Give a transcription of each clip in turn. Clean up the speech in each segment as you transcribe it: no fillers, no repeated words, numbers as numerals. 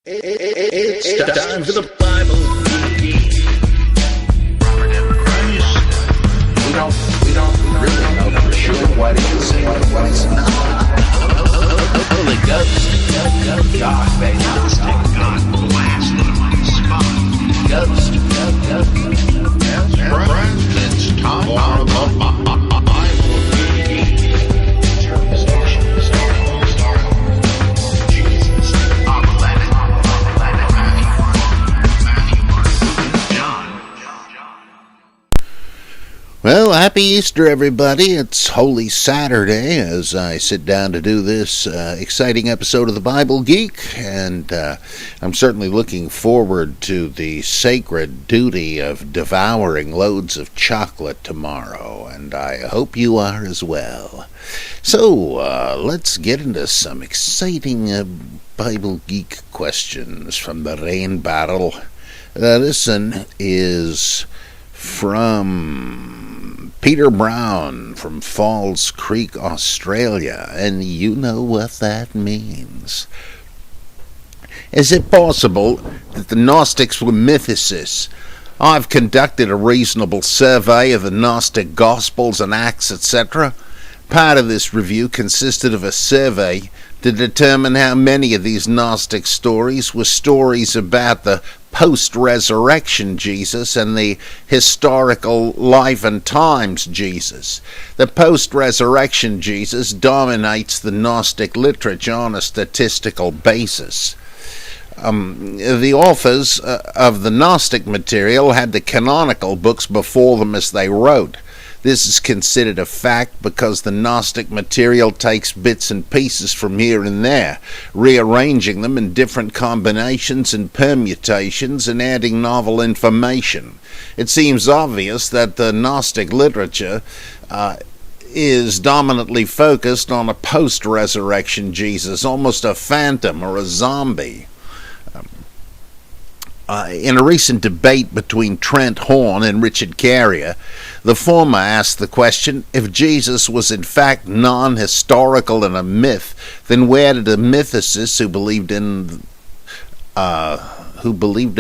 It's time for the Bible Geek. We don't really know for sure what it is and what it's not. Holy Ghost, God, baby, God, blasphemy, Ghost, it's time for the Bible Geek. Well, happy Easter, everybody. It's Holy Saturday as I sit down to do this exciting episode of the Bible Geek, and I'm certainly looking forward to the sacred duty of devouring loads of chocolate tomorrow, and I hope you are as well. So, let's get into some exciting Bible Geek questions from the rain barrel. This one is from Peter Brown from Falls Creek, Australia, and you know what that means. Is it possible that the Gnostics were mythicists? I've conducted a reasonable survey of the Gnostic Gospels and Acts, etc. Part of this review consisted of a survey to determine how many of these Gnostic stories were stories about the post-resurrection Jesus and the historical life and times Jesus. The post-resurrection Jesus dominates the Gnostic literature on a statistical basis. The authors of the Gnostic material had the canonical books before them as they wrote. This is considered a fact because the Gnostic material takes bits and pieces from here and there, rearranging them in different combinations and permutations and adding novel information. It seems obvious that the Gnostic literature is dominantly focused on a post-resurrection Jesus, almost a phantom or a zombie. In a recent debate between Trent Horn and Richard Carrier, the former asked the question, if Jesus was in fact non-historical and a myth, then where did the mythicists who believed in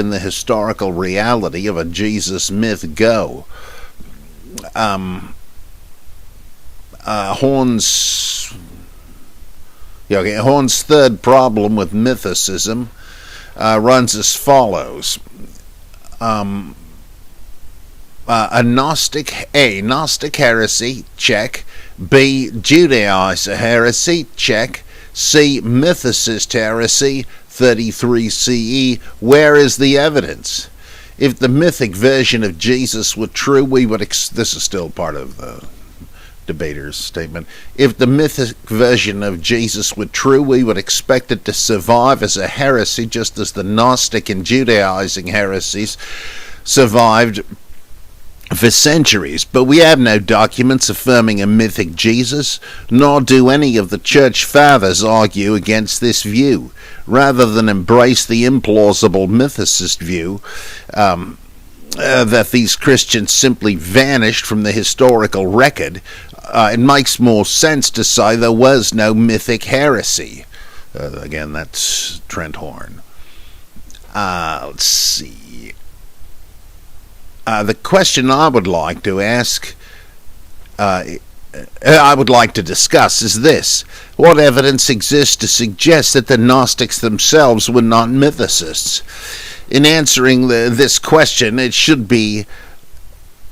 the historical reality of a Jesus myth go? Horn's third problem with mythicism runs as follows. Gnostic heresy, check. B, Judaizer heresy, check. C, mythicist heresy, 33 CE. Where is the evidence? If the mythic version of Jesus were true, we would... this is still part of the debater's statement. If the mythic version of Jesus were true, we would expect it to survive as a heresy, just as the Gnostic and Judaizing heresies survived for centuries. But we have no documents affirming a mythic Jesus, nor do any of the church fathers argue against this view. Rather than embrace the implausible mythicist view, that these Christians simply vanished from the historical record, it makes more sense to say there was no mythic heresy. Again, that's Trent Horn. Let's see. The question I would like to ask, I would like to discuss is this. What evidence exists to suggest that the Gnostics themselves were not mythicists? In answering this question, it should be,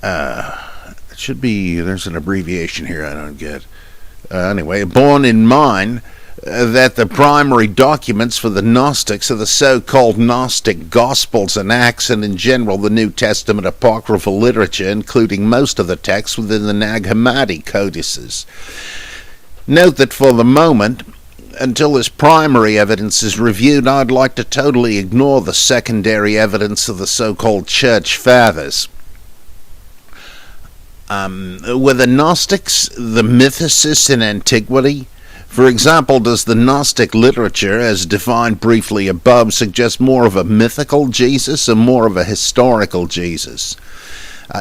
there's an abbreviation here I don't get. Anyway, borne in mind that the primary documents for the Gnostics are the so-called Gnostic Gospels and Acts, and in general the New Testament apocryphal literature, including most of the texts within the Nag Hammadi codices. Note that for the moment, until this primary evidence is reviewed, I'd like to totally ignore the secondary evidence of the so-called Church Fathers. Were the Gnostics the mythicists in antiquity? For example, does the Gnostic literature, as defined briefly above, suggest more of a mythical Jesus or more of a historical Jesus?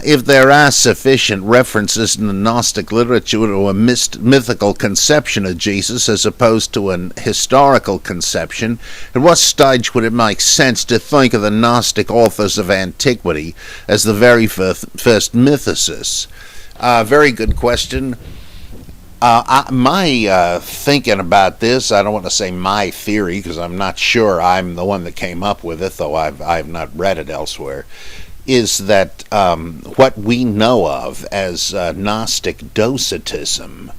If there are sufficient references in the Gnostic literature to a mythical conception of Jesus as opposed to an historical conception, at what stage would it make sense to think of the Gnostic authors of antiquity as the very first mythicists? Very good question. My thinking about this, I don't want to say my theory because I'm not sure I'm the one that came up with it, though I've not read it elsewhere, is that what we know of as Gnostic Docetism,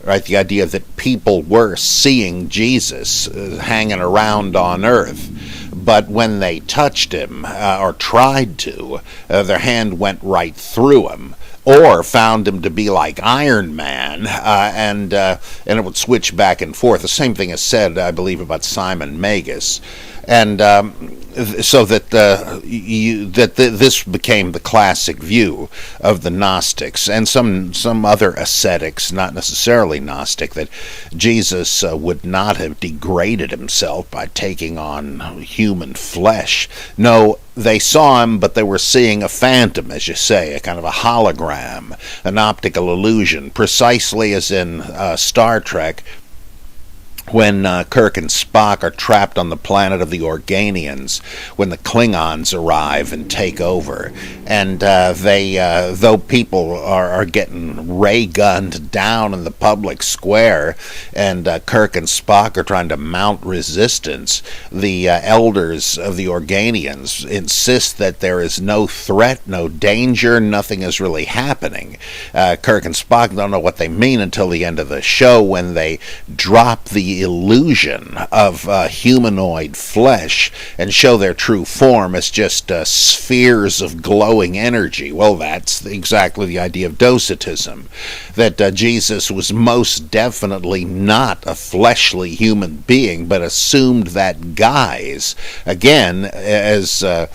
right, the idea that people were seeing Jesus hanging around on earth, but when they touched him or tried to, their hand went right through him, or found him to be like Iron Man, and it would switch back and forth. The same thing is said, I believe, about Simon Magus, and so that this became the classic view of the Gnostics and some other ascetics, not necessarily Gnostic, that Jesus would not have degraded himself by taking on human flesh. No, they saw him, but they were seeing a phantom, as you say, a kind of a hologram, an optical illusion, precisely as in Star Trek, when Kirk and Spock are trapped on the planet of the Organians, when the Klingons arrive and take over, and though people are getting ray-gunned down in the public square, and Kirk and Spock are trying to mount resistance, the elders of the Organians insist that there is no threat, no danger, nothing is really happening. Kirk and Spock don't know what they mean until the end of the show, when they drop the illusion of humanoid flesh and show their true form as just spheres of glowing energy. Well, that's exactly the idea of Docetism, that Jesus was most definitely not a fleshly human being, but assumed that guise, again, as, I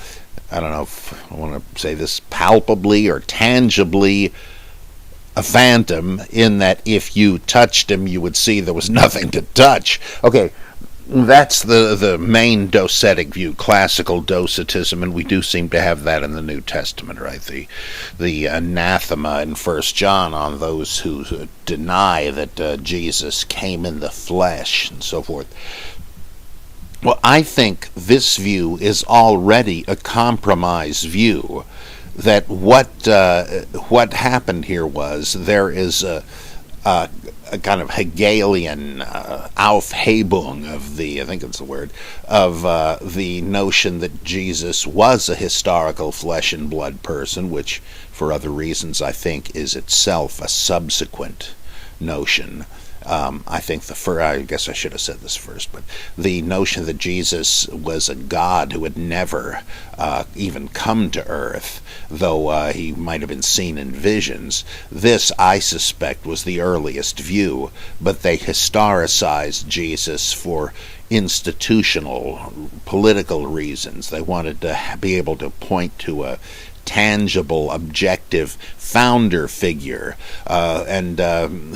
don't know if I want to say this, palpably or tangibly a phantom, in that if you touched him, you would see there was nothing to touch. Okay, that's the main docetic view, classical docetism, and we do seem to have that in the New Testament, right? The anathema in 1 John on those who deny that Jesus came in the flesh and so forth. Well, I think this view is already a compromise view, that what happened here was there is a kind of Hegelian Aufhebung of the, I think it's the word, of the notion that Jesus was a historical flesh and blood person, which for other reasons I think is itself a subsequent notion. I think I guess I should have said this first, but the notion that Jesus was a God who had never even come to earth, though he might have been seen in visions, this, I suspect, was the earliest view, but they historicized Jesus for institutional, political reasons. They wanted to be able to point to a tangible, objective founder figure, and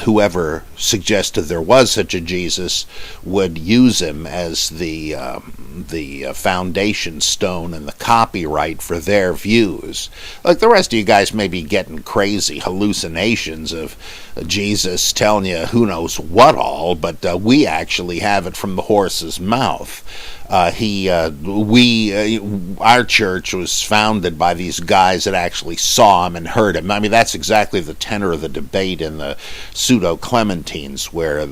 whoever suggested there was such a Jesus would use him as the foundation stone and the copyright for their views. Like the rest of you guys may be getting crazy hallucinations of Jesus telling you who knows what all, but we actually have it from the horse's mouth. Our church was founded by these guys that actually saw him and heard him. I mean, that's exactly the tenor of the debate in the Pseudo-Clementines, where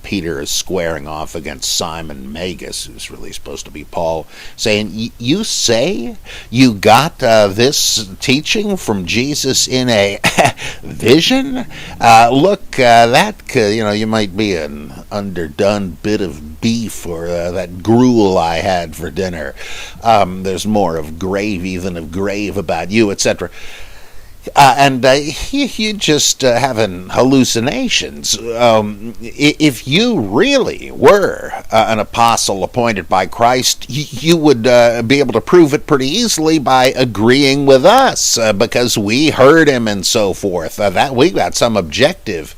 Peter is squaring off against Simon Magus, who's really supposed to be Paul, saying, you say you got this teaching from Jesus in a vision? Look, you might be an underdone bit of beef or that gruel I had for dinner. There's more of gravy than of grave about you, etc. And you just having hallucinations. If you really were an apostle appointed by Christ, you would be able to prove it pretty easily by agreeing with us, because we heard him and so forth. That we got some objective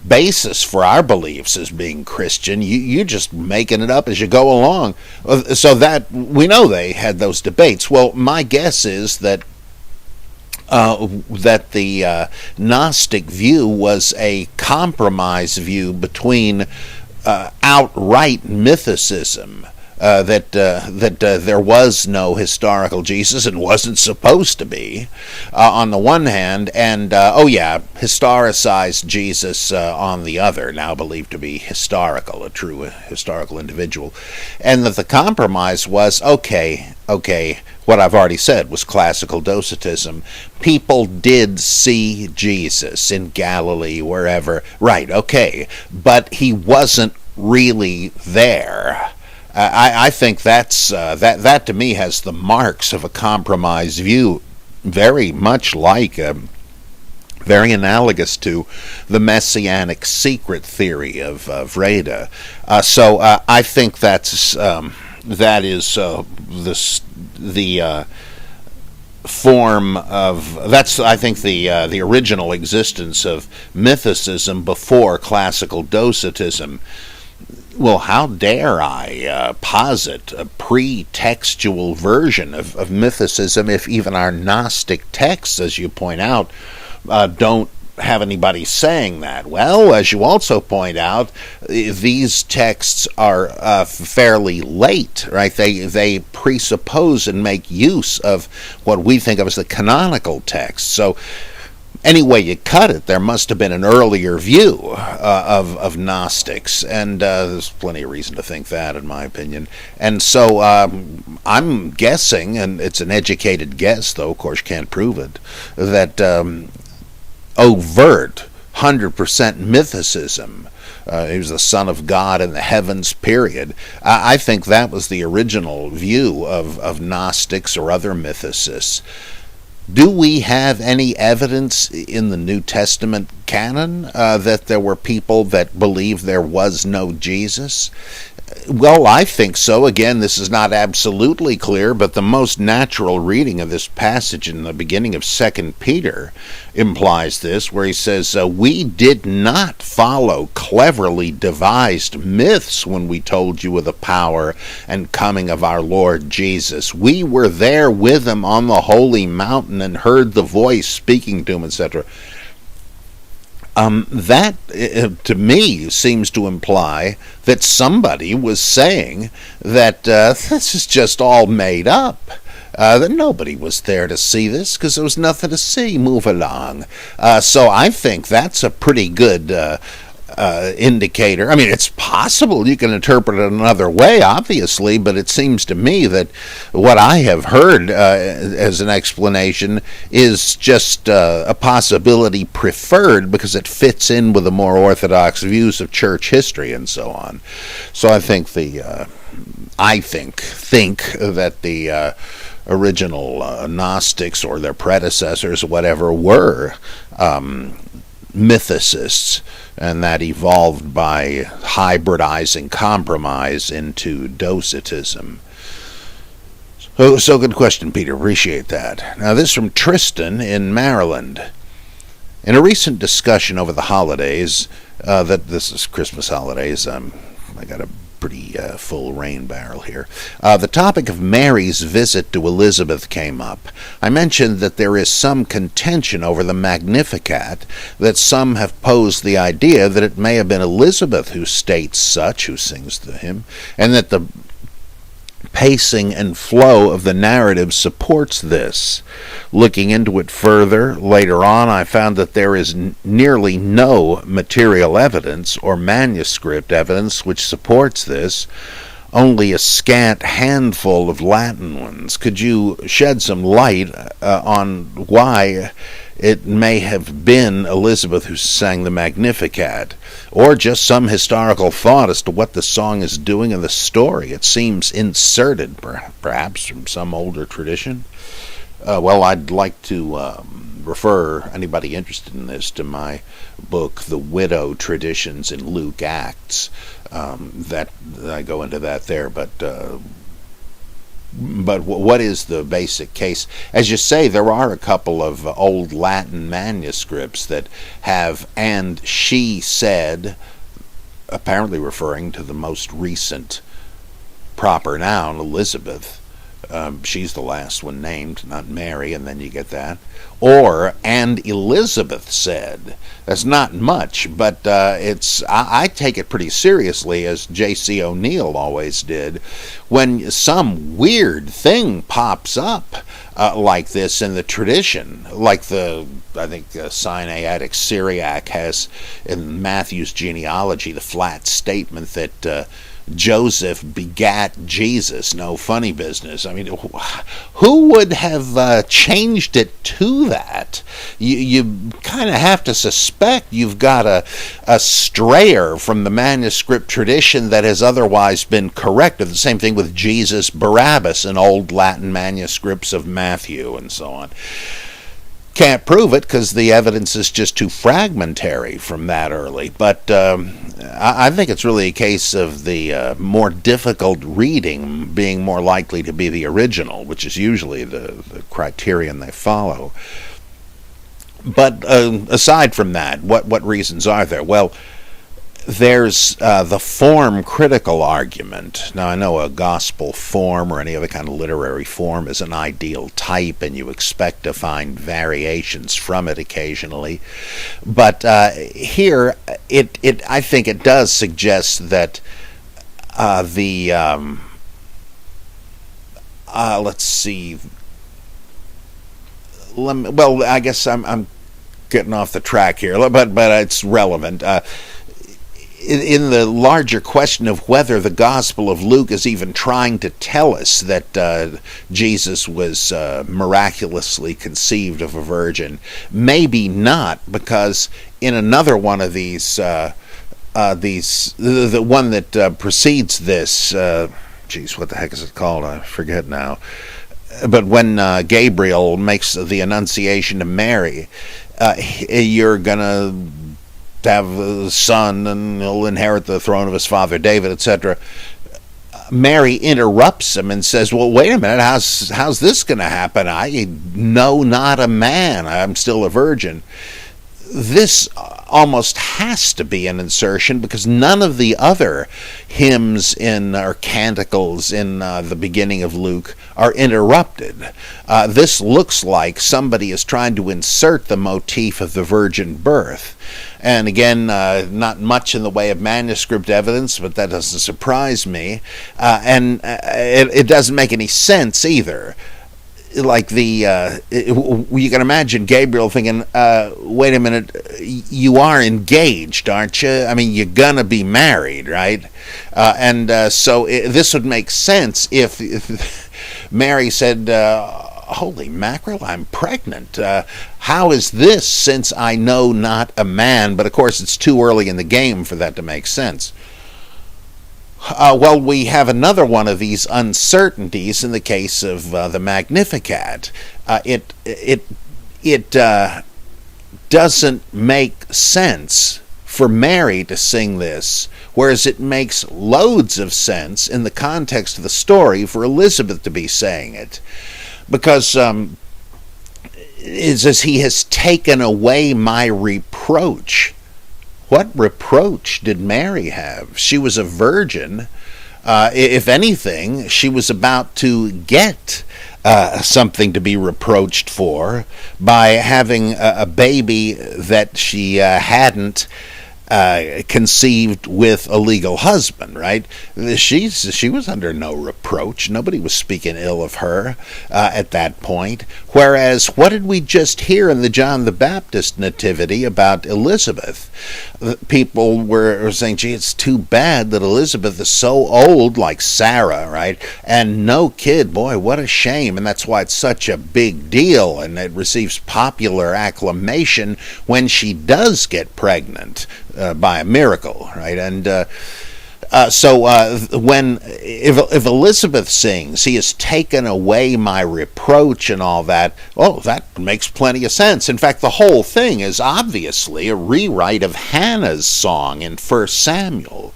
basis for our beliefs as being Christian. You're just making it up as you go along. So that we know they had those debates. Well, my guess is that that the Gnostic view was a compromise view between outright mythicism, that there was no historical Jesus and wasn't supposed to be, on the one hand, and historicized Jesus on the other, now believed to be historical, a true historical individual, and that the compromise was okay, what I've already said was classical Docetism. People did see Jesus in Galilee, wherever, right, okay, but he wasn't really there. I think that's that to me has the marks of a compromise view, very much like, very analogous to the messianic secret theory of Reda. So I think that is the form of, that's I think the original existence of mythicism before classical Docetism. Well, how dare I posit a pre-textual version of mythicism if even our Gnostic texts, as you point out, don't have anybody saying that? Well, as you also point out, these texts are fairly late, right? They presuppose and make use of what we think of as the canonical text. So any way you cut it, there must have been an earlier view of Gnostics, and there's plenty of reason to think that, in my opinion. And so I'm guessing, and it's an educated guess, though of course can't prove it, that overt 100% mythicism, he was the Son of God in the heavens, period. I think that was the original view of Gnostics or other mythicists. Do we have any evidence in the New Testament canon that there were people that believed there was no Jesus? Well, I think so. Again, this is not absolutely clear, but the most natural reading of this passage in the beginning of 2 Peter implies this, where he says, we did not follow cleverly devised myths when we told you of the power and coming of our Lord Jesus. We were there with him on the holy mountain and heard the voice speaking to him, etc. That, to me, seems to imply that somebody was saying that this is just all made up, that nobody was there to see this because there was nothing to see. Move along. So I think that's a pretty good indicator. I mean, it's possible you can interpret it another way, obviously, but it seems to me that what I have heard as an explanation is just a possibility preferred because it fits in with the more orthodox views of church history and so on. So I think think that the original Gnostics or their predecessors, whatever, were mythicists, and that evolved by hybridizing compromise into Docetism. So good question, Peter. Appreciate that. Now, this from Tristan in Maryland. In a recent discussion over the holidays, that this is Christmas holidays, I got a pretty full rain barrel here. The topic of Mary's visit to Elizabeth came up. I mentioned that there is some contention over the Magnificat, that some have posed the idea that it may have been Elizabeth who states such, who sings the hymn, and that the pacing and flow of the narrative supports this. Looking into it further, later on, I found that there is nearly no material evidence or manuscript evidence which supports this, only a scant handful of Latin ones. Could you shed some light on why it may have been Elizabeth who sang the Magnificat, or just some historical thought as to what the song is doing in the story? It seems inserted, perhaps, from some older tradition. Well, I'd like to refer anybody interested in this to my book, The Widow Traditions in Luke Acts. That I go into that there, but what is the basic case? As you say, there are a couple of old Latin manuscripts that have "and she said," apparently referring to the most recent proper noun, Elizabeth, She's the last one named, not Mary, and then you get that. Or, and Elizabeth said. That's not much, but I take it pretty seriously, as J.C. O'Neill always did, when some weird thing pops up like this in the tradition, like I think Sinaitic Syriac has in Matthew's genealogy the flat statement that Joseph begat Jesus. No funny business. I mean, who would have changed it to that? You kind of have to suspect you've got a strayer from the manuscript tradition that has otherwise been corrected. The same thing with Jesus Barabbas in old Latin manuscripts of Matthew and so on. Can't prove it because the evidence is just too fragmentary from that early. But I think it's really a case of the more difficult reading being more likely to be the original, which is usually the criterion they follow. But aside from that, what reasons are there? Well, there's the form critical argument. Now, I know a gospel form or any other kind of literary form is an ideal type, and you expect to find variations from it occasionally. But here, I think it does suggest that let's see. Well, I guess I'm getting off the track here, but it's relevant. In the larger question of whether the Gospel of Luke is even trying to tell us that Jesus was miraculously conceived of a virgin, maybe not, because in another one of these, the one that precedes this, what the heck is it called? I forget now. But when Gabriel makes the annunciation to Mary, you're going to have a son and he'll inherit the throne of his father David, etc. Mary interrupts him and says, well, wait a minute, how's this going to happen? I know not a man. I'm still a virgin. This almost has to be an insertion because none of the other hymns or canticles in the beginning of Luke are interrupted. This looks like somebody is trying to insert the motif of the virgin birth. And again, not much in the way of manuscript evidence, but that doesn't surprise me. And it doesn't make any sense either. Like you can imagine Gabriel thinking, wait a minute, you are engaged, aren't you? I mean, you're gonna be married, right? So this would make sense if Mary said, holy mackerel, I'm pregnant. How is this, since I know not a man? But of course, it's too early in the game for that to make sense. Well, we have another one of these uncertainties in the case of the Magnificat. It doesn't make sense for Mary to sing this, whereas it makes loads of sense in the context of the story for Elizabeth to be saying it. Because it's as he has taken away my reproach. What reproach did Mary have? She was a virgin. If anything, she was about to get something to be reproached for by having a baby that she hadn't conceived with a legal husband, right? She was under no reproach. Nobody was speaking ill of her at that point. Whereas, what did we just hear in the John the Baptist nativity about Elizabeth? People were saying, gee, it's too bad that Elizabeth is so old, like Sarah, right? And no kid, boy, what a shame. And that's why it's such a big deal, and it receives popular acclamation when she does get pregnant. By a miracle, right? And if Elizabeth sings, he has taken away my reproach and all that, oh, that makes plenty of sense. In fact, the whole thing is obviously a rewrite of Hannah's song in 1 Samuel.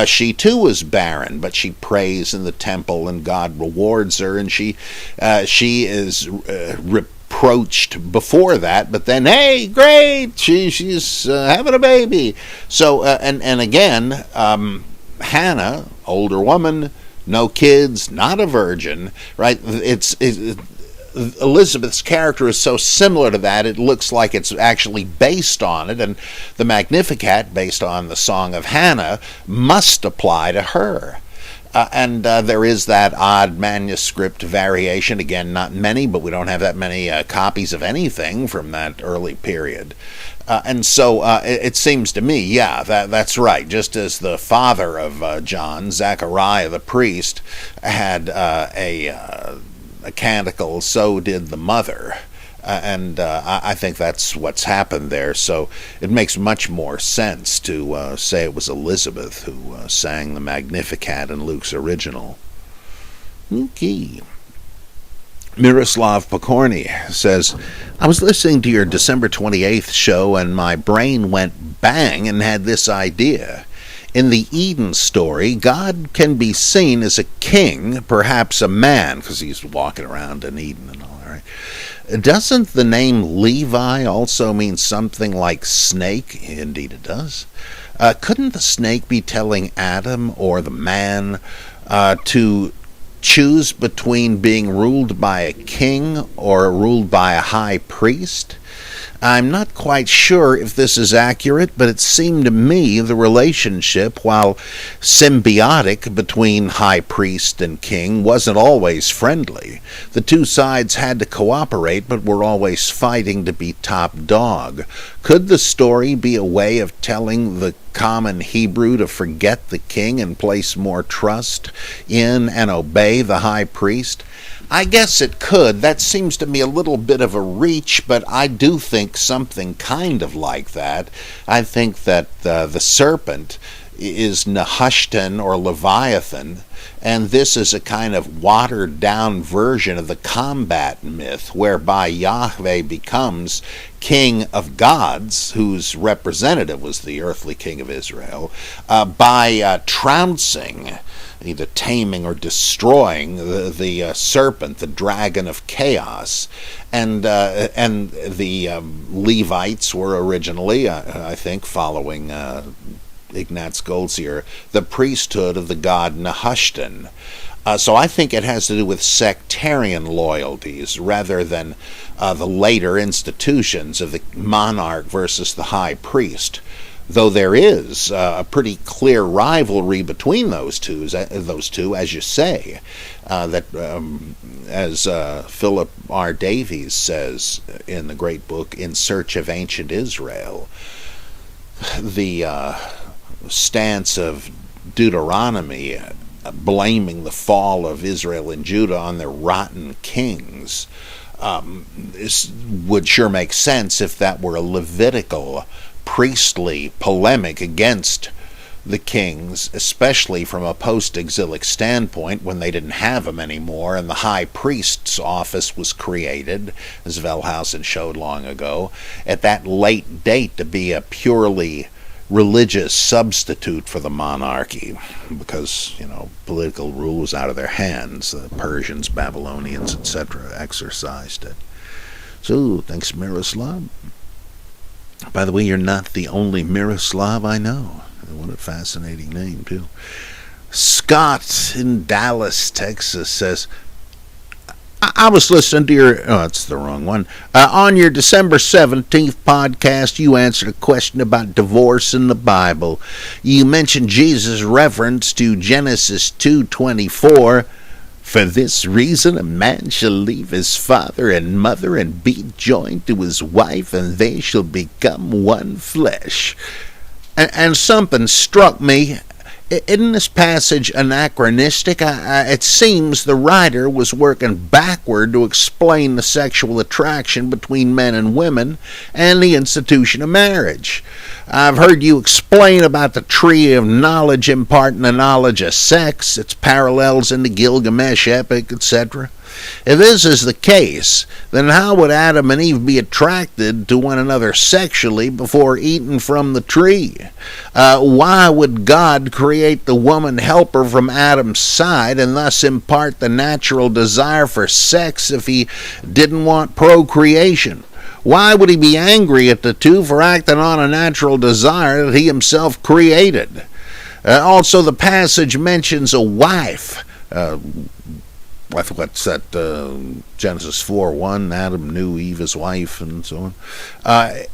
She too was barren, but she prays in the temple and God rewards her, and she is reproached before that, but then, hey, great, she's having a baby. So and again, Hannah, older woman, no kids, not a virgin, right? Elizabeth's character is so similar to that, it looks like it's actually based on it, and the Magnificat, based on the Song of Hannah, must apply to her. And there is that odd manuscript variation. Again, not many, but we don't have that many copies of anything from that early period. And so it seems to me, yeah, that's right. Just as the father of John, Zechariah the priest, had a canticle, so did the mother. And I think that's what's happened there. So it makes much more sense to say it was Elizabeth who sang the Magnificat in Luke's original. Okay. Miroslav Pokorny says, I was listening to your December 28th show and my brain went bang and had this idea. In the Eden story, God can be seen as a king, perhaps a man, because he's walking around in Eden and all, right? Doesn't the name Levi also mean something like snake? Indeed it does. Couldn't the snake be telling Adam or the man to choose between being ruled by a king or ruled by a high priest? I'm not quite sure if this is accurate, but it seemed to me the relationship, while symbiotic between high priest and king, wasn't always friendly. The two sides had to cooperate, but were always fighting to be top dog. Could the story be a way of telling the common Hebrew to forget the king and place more trust in and obey the high priest? I guess it could. That seems to me a little bit of a reach, but I do think something kind of like that. I think that the serpent is Nehushtan or Leviathan, and this is a kind of watered-down version of the combat myth, whereby Yahweh becomes king of gods, whose representative was the earthly king of Israel, by trouncing, either taming or destroying the serpent, the dragon of chaos. And the Levites were originally, I think, following Ignaz Goldziher, the priesthood of the god Nehushtan. So I think it has to do with sectarian loyalties rather than the later institutions of the monarch versus the high priest. Though there is a pretty clear rivalry between those two, as you say, that as Philip R. Davies says in the great book In Search of Ancient Israel, the stance of Deuteronomy blaming the fall of Israel and Judah on their rotten kings would sure make sense if that were a Levitical priestly polemic against the kings, especially from a post-exilic standpoint when they didn't have them anymore and the high priest's office was created, as Wellhausen showed long ago, at that late date to be a purely religious substitute for the monarchy because, political rule was out of their hands. The Persians, Babylonians, etc. exercised it. So, thanks, Miroslav. By the way, you're not the only Miroslav I know. What a fascinating name, too. Scott in Dallas, Texas says, I was listening to your, it's the wrong one. On your December 17th podcast, you answered a question about divorce in the Bible. You mentioned Jesus' reference to Genesis 2:24. For this reason, a man shall leave his father and mother and be joined to his wife, and they shall become one flesh. And something struck me. Isn't this passage anachronistic? It seems the writer was working backward to explain the sexual attraction between men and women and the institution of marriage. I've heard you explain about the tree of knowledge imparting the knowledge of sex, its parallels in the Gilgamesh epic, etc. If this is the case, then how would Adam and Eve be attracted to one another sexually before eating from the tree? Why would God create the woman helper from Adam's side and thus impart the natural desire for sex if he didn't want procreation? Why would he be angry at the two for acting on a natural desire that he himself created? Also, the passage mentions a wife what's that, Genesis 4:1, Adam knew Eve his wife, and so on.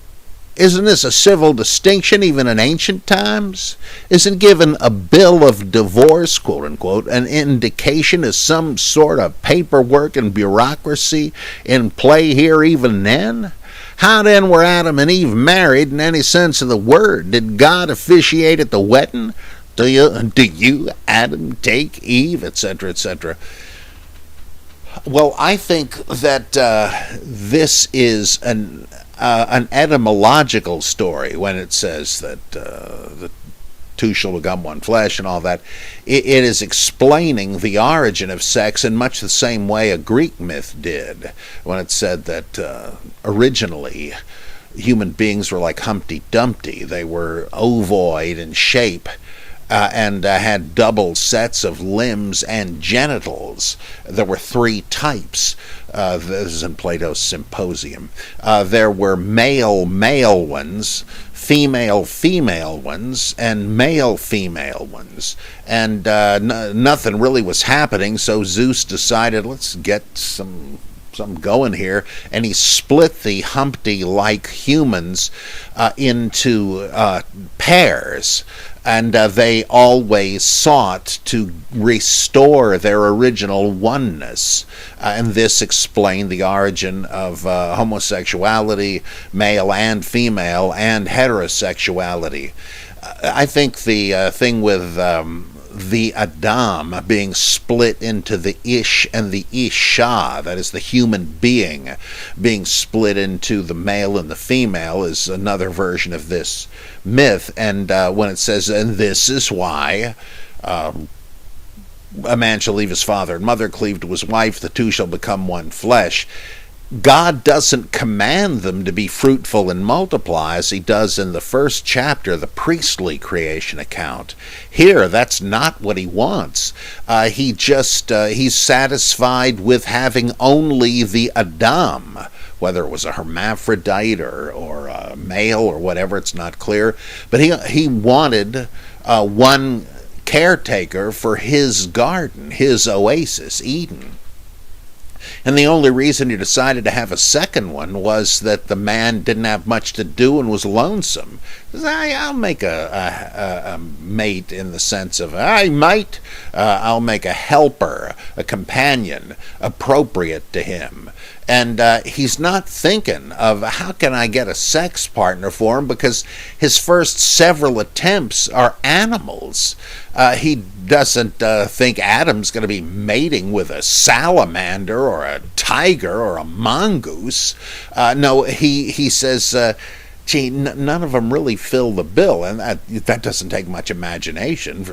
Isn't this a civil distinction even in ancient times? Isn't given a bill of divorce, quote unquote, an indication of some sort of paperwork and bureaucracy in play here even then? How then were Adam and Eve married in any sense of the word? Did God officiate at the wedding? Do you, Adam, take Eve, etc., etc.? Well, I think that this is an etymological story when it says that the two shall become one flesh and all that. It is explaining the origin of sex in much the same way a Greek myth did, when it said that originally human beings were like Humpty Dumpty. They were ovoid in shape, and had double sets of limbs and genitals. There were three types. This is in Plato's Symposium. There were male ones, female ones, and male ones. And nothing really was happening, so Zeus decided, let's get some going here, and he split the Humpty-like humans into pairs, and they always sought to restore their original oneness, and this explained the origin of homosexuality, male and female, and heterosexuality. I think the thing with the Adam being split into the Ish and the Isha, that is the human being being split into the male and the female, is another version of this myth. And when it says, and this is why a man shall leave his father and mother, cleave to his wife, the two shall become one flesh, God doesn't command them to be fruitful and multiply as he does in the first chapter, the priestly creation account. Here, that's not what he wants. He's satisfied with having only the Adam, whether it was a hermaphrodite or a male or whatever, it's not clear. But he wanted one caretaker for his garden, his oasis, Eden. And the only reason he decided to have a second one was that the man didn't have much to do and was lonesome. I'll make a mate in the sense of, I'll make a helper, a companion, appropriate to him. And he's not thinking of how can I get a sex partner for him, because his first several attempts are animals. He doesn't think Adam's going to be mating with a salamander or a tiger or a mongoose. No, he says, gee, none of them really fill the bill, and that doesn't take much imagination.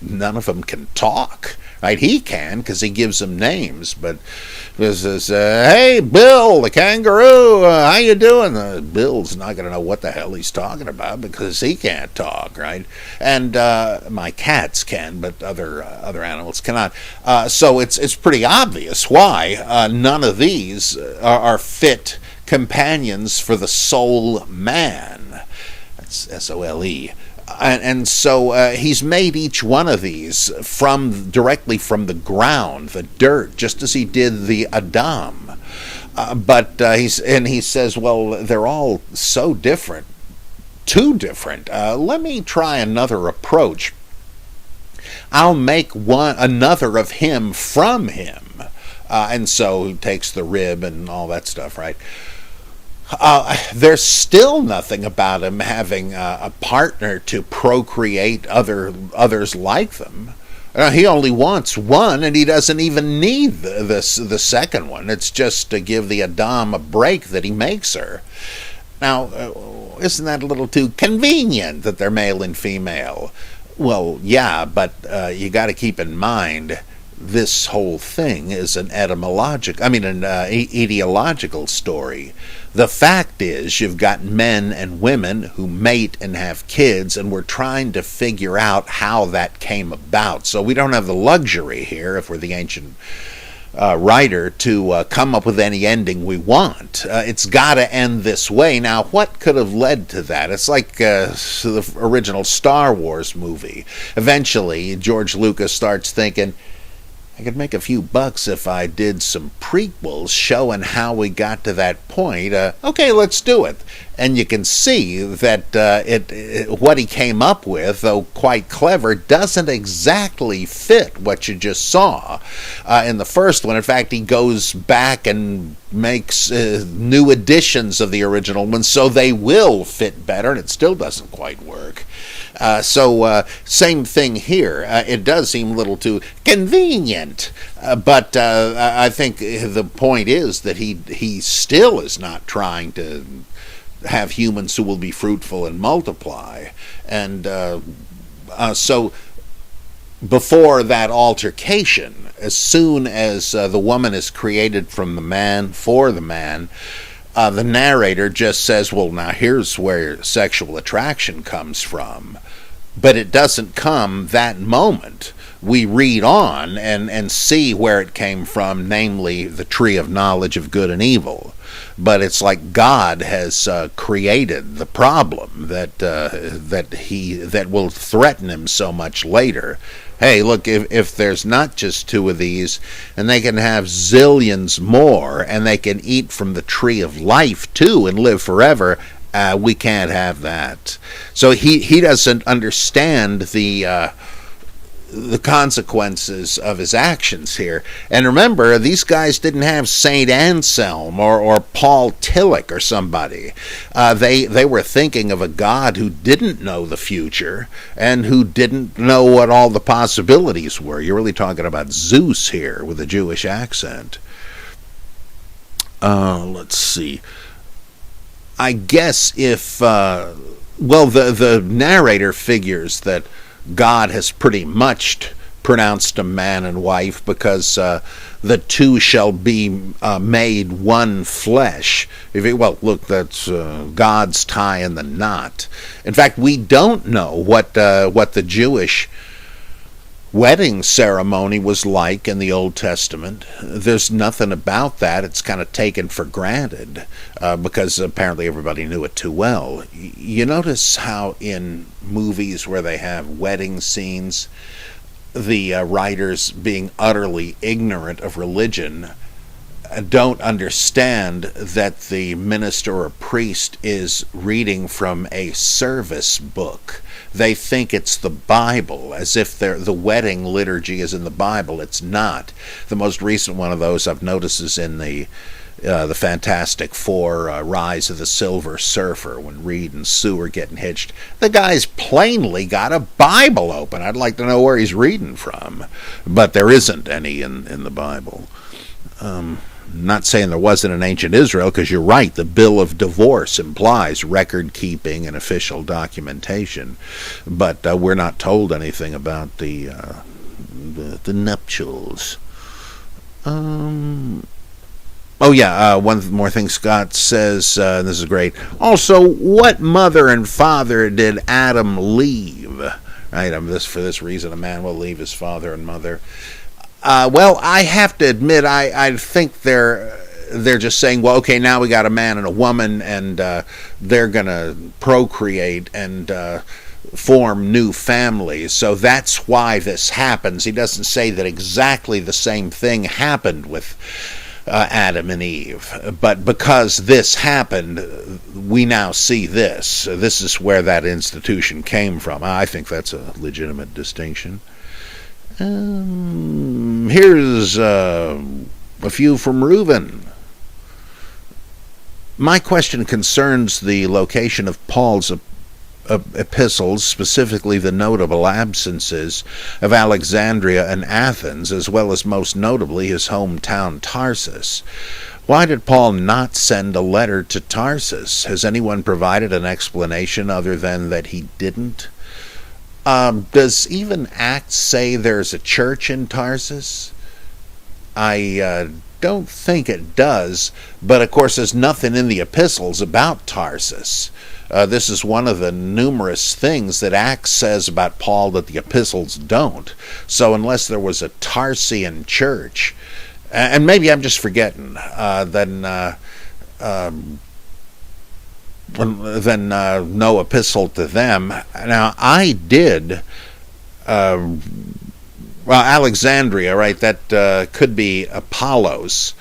None of them can talk, right? He can, because he gives them names, but this is, hey, Bill, the kangaroo, how you doing? Bill's not going to know what the hell he's talking about, because he can't talk, right? And my cats can, but other animals cannot. So it's pretty obvious why none of these are fit companions for the soul man. That's S-O-L-E. And so he's made each one of these directly from the ground, the dirt, just as he did the Adam. But he says, well, they're all so different, too different. Let me try another approach. I'll make another of him from him. And so he takes the rib and all that stuff, right? There's still nothing about him having a partner to procreate others like them. He only wants one, and he doesn't even need the second one. It's just to give the Adam a break that he makes her. Now, isn't that a little too convenient that they're male and female? Well, yeah, but you got to keep in mind this whole thing is an etiological story. The fact is, you've got men and women who mate and have kids, and we're trying to figure out how that came about. So we don't have the luxury here, if we're the ancient writer, to come up with any ending we want. It's got to end this way. Now, what could have led to that? It's like the original Star Wars movie. Eventually, George Lucas starts thinking, I could make a few bucks if I did some prequels showing how we got to that point. Okay, let's do it. And you can see that what he came up with, though quite clever, doesn't exactly fit what you just saw in the first one. In fact, he goes back and makes new editions of the original one so they will fit better, and it still doesn't quite work. So same thing here. It does seem a little too convenient, but I think the point is that he still is not trying to have humans who will be fruitful and multiply. And so before that altercation, as soon as the woman is created from the man for the man, the narrator just says, well, now here's where sexual attraction comes from. But it doesn't come that moment. We read on and see where it came from, namely the tree of knowledge of good and evil. But it's like God has created the problem that will threaten him so much later. Hey, look, if there's not just two of these, and they can have zillions more, and they can eat from the tree of life too and live forever, we can't have that. So he doesn't understand the consequences of his actions here. And remember, these guys didn't have Saint Anselm or Paul Tillich or somebody. They were thinking of a God who didn't know the future and who didn't know what all the possibilities were. You're really talking about Zeus here with a Jewish accent. Let's see. I guess if, the narrator figures that God has pretty much pronounced a man and wife because the two shall be made one flesh. Look, that's God's tying the knot. In fact, we don't know what the Jewish wedding ceremony was like in the Old Testament. There's nothing about that. It's kind of taken for granted because apparently everybody knew it too well. You notice how in movies where they have wedding scenes, the writers, being utterly ignorant of religion, don't understand that the minister or priest is reading from a service book. They think it's the Bible, as if the wedding liturgy is in the Bible. It's not. The most recent one of those I've noticed is in the Fantastic Four, Rise of the Silver Surfer, when Reed and Sue are getting hitched. The guy's plainly got a Bible open. I'd like to know where he's reading from. But there isn't any in the Bible. Not saying there wasn't in ancient Israel, because you're right, the bill of divorce implies record keeping and official documentation, but we're not told anything about the nuptials. One more thing Scott says, and this is great. Also, what mother and father did Adam leave? Right, for this reason, a man will leave his father and mother. I have to admit, I think they're just saying, well, okay, now we got a man and a woman, and they're going to procreate and form new families. So that's why this happens. He doesn't say that exactly the same thing happened with Adam and Eve. But because this happened, we now see this. This is where that institution came from. I think that's a legitimate distinction. Here's a few from Reuben. My question concerns the location of Paul's epistles, specifically the notable absences of Alexandria and Athens, as well as most notably his hometown Tarsus. Why did Paul not send a letter to Tarsus? Has anyone provided an explanation other than that he didn't? Does even Acts say there's a church in Tarsus? I don't think it does, but of course there's nothing in the epistles about Tarsus. This is one of the numerous things that Acts says about Paul that the epistles don't. So unless there was a Tarsian church, and maybe I'm just forgetting, then no epistle to them. Now, I did Well, Alexandria, right? That could be Apollos.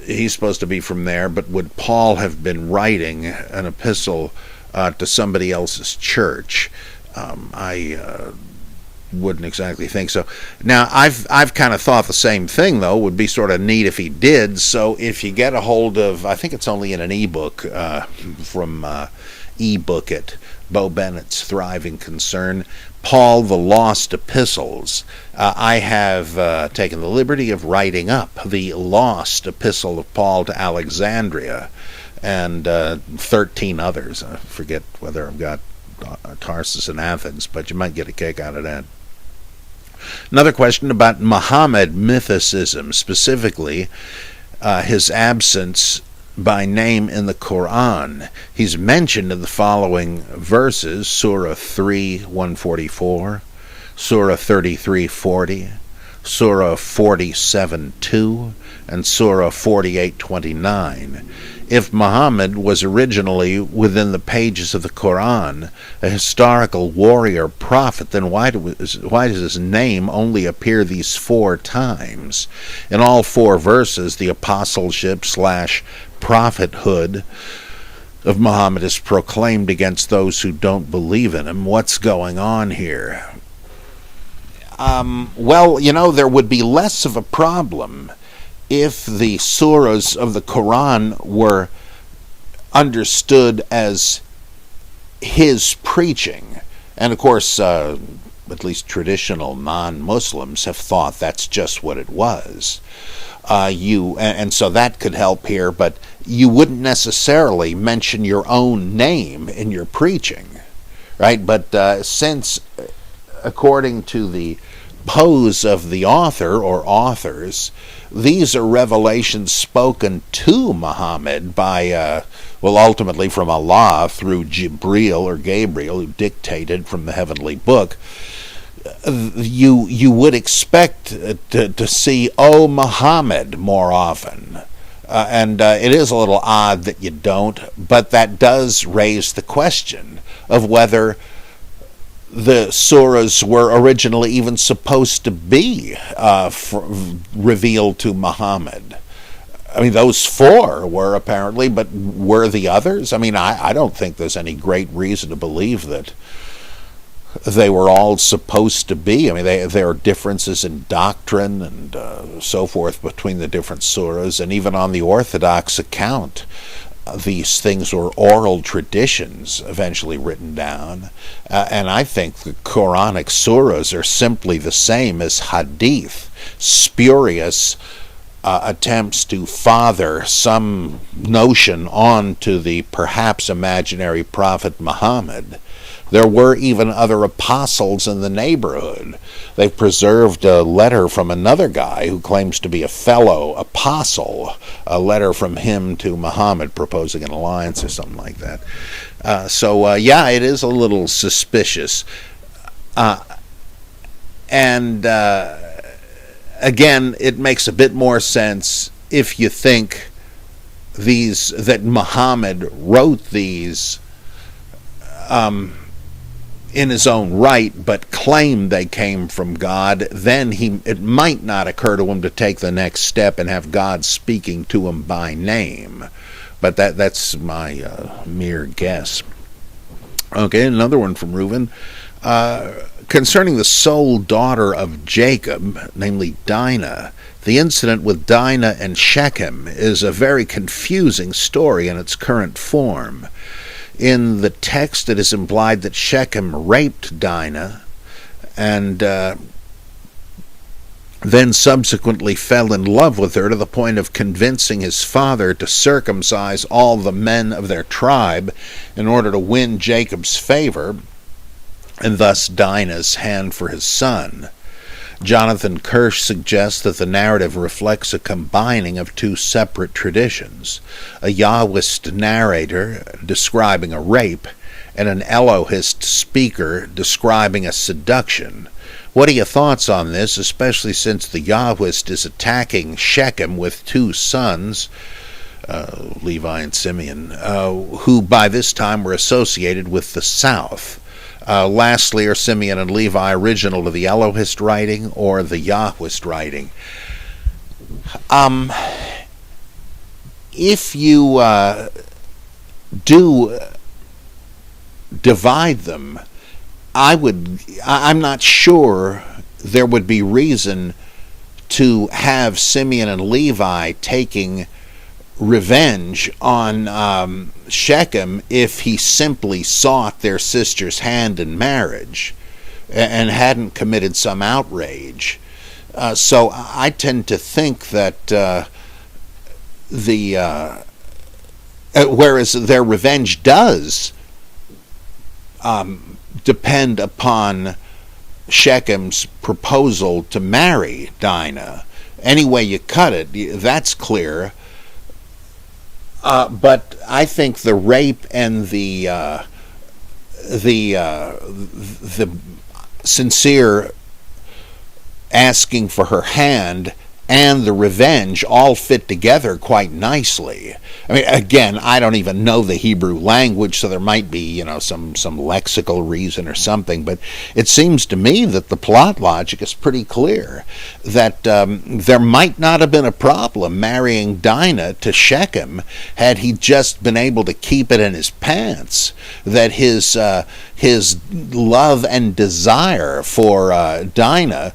He's supposed to be from there, but would Paul have been writing an epistle to somebody else's church? I wouldn't exactly think so. Now, I've kind of thought the same thing, though. Would be sort of neat if he did. So if you get a hold of, I think it's only in an ebook from ebook it, Bo Bennett's Thriving Concern, Paul the Lost Epistles. I have taken the liberty of writing up the lost epistle of Paul to Alexandria and 13 others. I forget whether I've got Tarsus and Athens, but you might get a kick out of that. Another question about Muhammad mythicism, specifically his absence by name in the Quran. He's mentioned in the following verses: Surah 3:144, Surah 33:40, Surah 47:2, and Surah 48:29. If Muhammad was originally within the pages of the Quran, a historical warrior prophet, then why does his name only appear these 4 times? In all 4 verses, the apostleship / prophethood of Muhammad is proclaimed against those who don't believe in him. What's going on here? Well, there would be less of a problem if the surahs of the Quran were understood as his preaching. And of course, at least traditional non-Muslims have thought that's just what it was. And so that could help here, but you wouldn't necessarily mention your own name in your preaching, right? But since, according to the pose of the author or authors, these are revelations spoken to Muhammad by, ultimately from Allah through Jibril or Gabriel, who dictated from the heavenly book. You would expect to see, "Oh, Muhammad," more often. And it is a little odd that you don't, but that does raise the question of whether the surahs were originally even supposed to be revealed to Muhammad. I mean, those 4 were apparently, but were the others? I mean, I don't think there's any great reason to believe that they were all supposed to be. I mean, there are differences in doctrine and so forth between the different surahs, and even on the Orthodox account, these things were oral traditions eventually written down, and I think the Quranic surahs are simply the same as hadith, spurious attempts to father some notion onto the perhaps imaginary prophet Muhammad. There were even other apostles in the neighborhood. They've preserved a letter from another guy who claims to be a fellow apostle, a letter from him to Muhammad proposing an alliance or something like that. Yeah, it is a little suspicious. Again, it makes a bit more sense if you think that Muhammad wrote these in his own right, but claimed they came from God. Then it might not occur to him to take the next step and have God speaking to him by name. But that's my mere guess. Okay, another one from Reuben. Concerning the sole daughter of Jacob, namely Dinah, the incident with Dinah and Shechem is a very confusing story in its current form. In the text, it is implied that Shechem raped Dinah and then subsequently fell in love with her to the point of convincing his father to circumcise all the men of their tribe in order to win Jacob's favor, and thus Dinah's hand for his son. Jonathan Kirsch suggests that the narrative reflects a combining of 2 separate traditions, a Yahwist narrator describing a rape and an Elohist speaker describing a seduction. What are your thoughts on this, especially since the Yahwist is attacking Shechem with 2 sons, Levi and Simeon, who by this time were associated with the south? Lastly, are Simeon and Levi original to the Elohist writing or the Yahwist writing? If you do divide them, I'm not sure there would be reason to have Simeon and Levi taking revenge on Shechem if he simply sought their sister's hand in marriage and hadn't committed some outrage. So I tend to think that whereas their revenge does depend upon Shechem's proposal to marry Dinah. Any way you cut it, that's clear. But I think the rape and the sincere asking for her hand and the revenge all fit together quite nicely. I mean, again, I don't even know the Hebrew language, so there might be, some lexical reason or something, but it seems to me that the plot logic is pretty clear, that there might not have been a problem marrying Dinah to Shechem had he just been able to keep it in his pants, that his love and desire for Dinah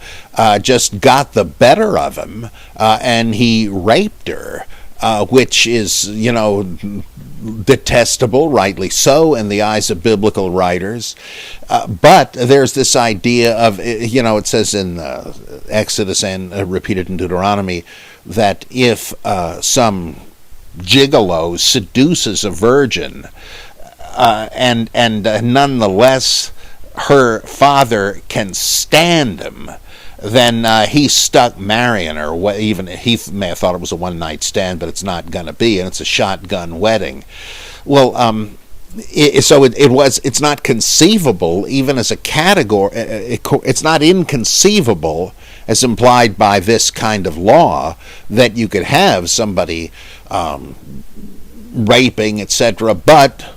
just got the better of him, and he raped her, which is, detestable, rightly so, in the eyes of biblical writers. But there's this idea of, it says in Exodus and repeated in Deuteronomy, that if some gigolo seduces a virgin, and nonetheless her father can stand him, then he's stuck marrying her. Even he may have thought it was a one-night stand, but it's not going to be, and it's a shotgun wedding. Well, it's not conceivable, even as a category. It's not inconceivable, as implied by this kind of law, that you could have somebody raping, etc., but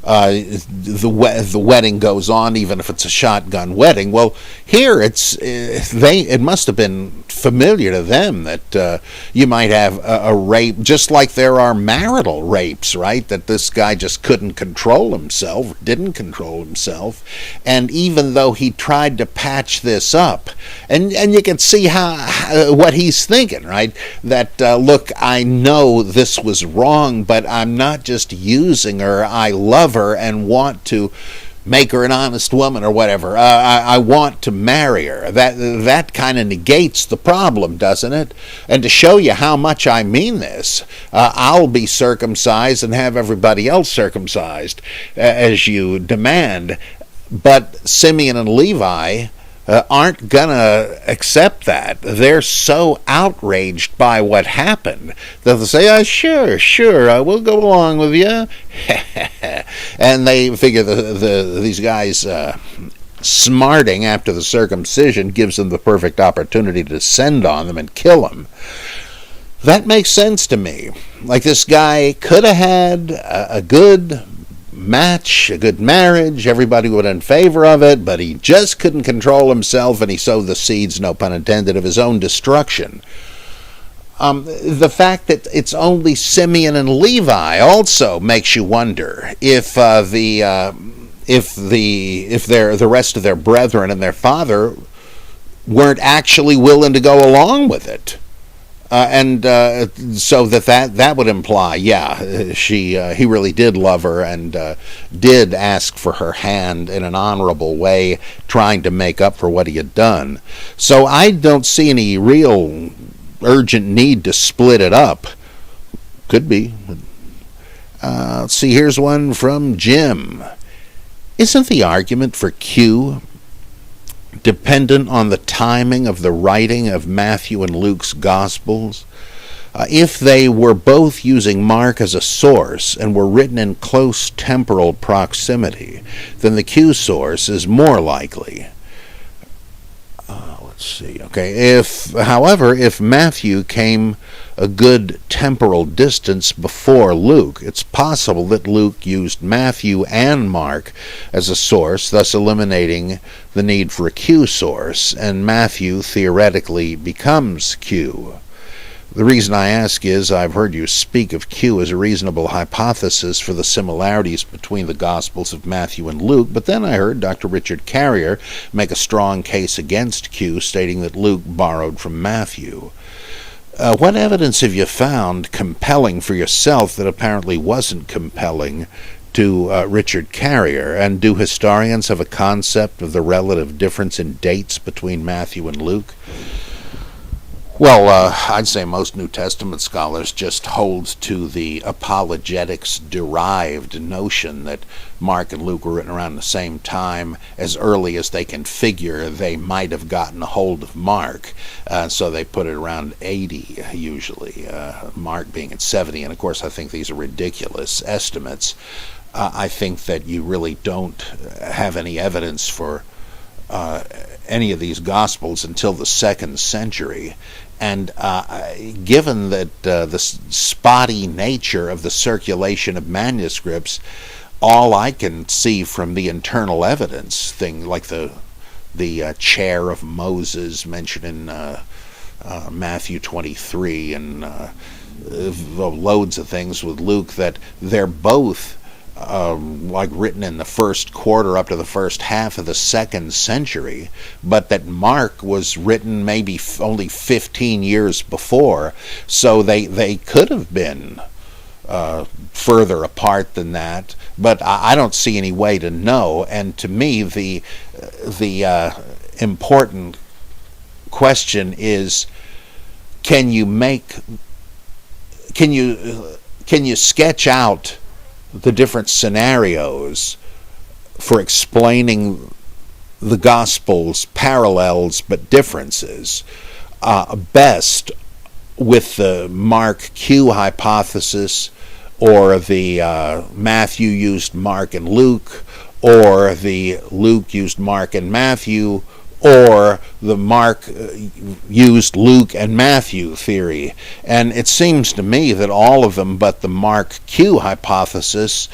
the wedding goes on, even if it's a shotgun wedding. Well, here it must have been familiar to them that you might have a rape, just like there are marital rapes, right? That this guy just couldn't control himself, didn't control himself, and even though he tried to patch this up, and you can see what he's thinking, right? That look, I know this was wrong, but I'm not just using her. I love her and want to make her an honest woman or whatever. I want to marry her. That kind of negates the problem, doesn't it? And to show you how much I mean this, I'll be circumcised and have everybody else circumcised, as you demand. But Simeon and Levi aren't going to accept that. They're so outraged by what happened that they'll say, sure, we'll go along with you. And they figure these guys smarting after the circumcision gives them the perfect opportunity to descend on them and kill them. That makes sense to me. Like, this guy could have had a good match, a good marriage, everybody was in favor of it, but he just couldn't control himself, and he sowed the seeds, no pun intended, of his own destruction. The fact that it's only Simeon and Levi also makes you wonder if the rest of their brethren and their father weren't actually willing to go along with it. So that would imply, he really did love her and did ask for her hand in an honorable way, trying to make up for what he had done. So I don't see any real urgent need to split it up. Could be. Let's see, here's one from Jim. Isn't the argument for Q dependent on the timing of the writing of Matthew and Luke's Gospels? If they were both using Mark as a source and were written in close temporal proximity, then the Q source is more likely. Let's let's see. Okay, however, if Matthew came a good temporal distance before Luke, it's possible that Luke used Matthew and Mark as a source, thus eliminating the need for a Q source, and Matthew theoretically becomes Q. The reason I ask is I've heard you speak of Q as a reasonable hypothesis for the similarities between the Gospels of Matthew and Luke, but then I heard Dr. Richard Carrier make a strong case against Q, stating that Luke borrowed from Matthew. What evidence have you found compelling for yourself that apparently wasn't compelling to Richard Carrier? And do historians have a concept of the relative difference in dates between Matthew and Luke? Well, I'd say most New Testament scholars just hold to the apologetics-derived notion that Mark and Luke were written around the same time. As early as they can figure, they might have gotten a hold of Mark, so they put it around 80 usually, Mark being at 70. And of course, I think these are ridiculous estimates. I think that you really don't have any evidence for any of these Gospels until the 2nd century. And given that the spotty nature of the circulation of manuscripts, all I can see from the internal evidence, thing like the chair of Moses mentioned in Matthew 23 and loads of things with Luke, that they're both like written in the first quarter up to the first half of the 2nd century, but that Mark was written maybe only 15 years before, so they could have been further apart than that, but I don't see any way to know. And to me, the important question is, can you sketch out the different scenarios for explaining the Gospels' parallels but differences, best with the Mark Q hypothesis, or the Matthew used Mark and Luke, or the Luke used Mark and Matthew, or the Mark used Luke and Matthew theory. And it seems to me that all of them but the Mark Q hypothesis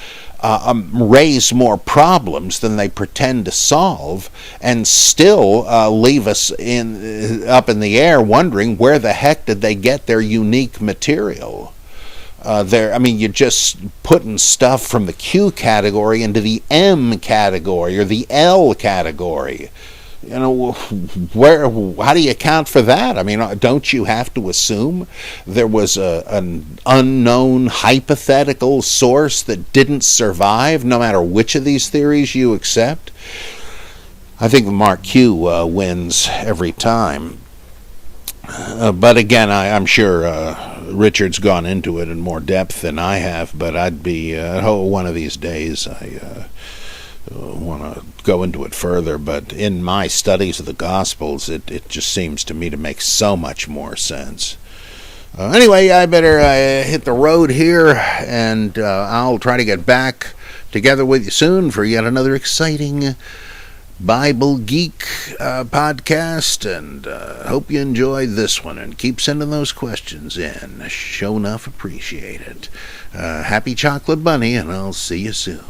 raise more problems than they pretend to solve, and still leave us up in the air wondering where the heck did they get their unique material. You're just putting stuff from the Q category into the M category or the L category. You know, how do you account for that? I mean, don't you have to assume there was an unknown hypothetical source that didn't survive, no matter which of these theories you accept? I think Mark Q wins every time. But again, I'm sure Richard's gone into it in more depth than I have, but I'd be, one of these days, I want to go into it further, but in my studies of the Gospels, it just seems to me to make so much more sense. Anyway, I better hit the road here, and I'll try to get back together with you soon for yet another exciting Bible Geek podcast, and hope you enjoyed this one, and keep sending those questions in. Sure enough appreciate it. Happy Chocolate Bunny, and I'll see you soon.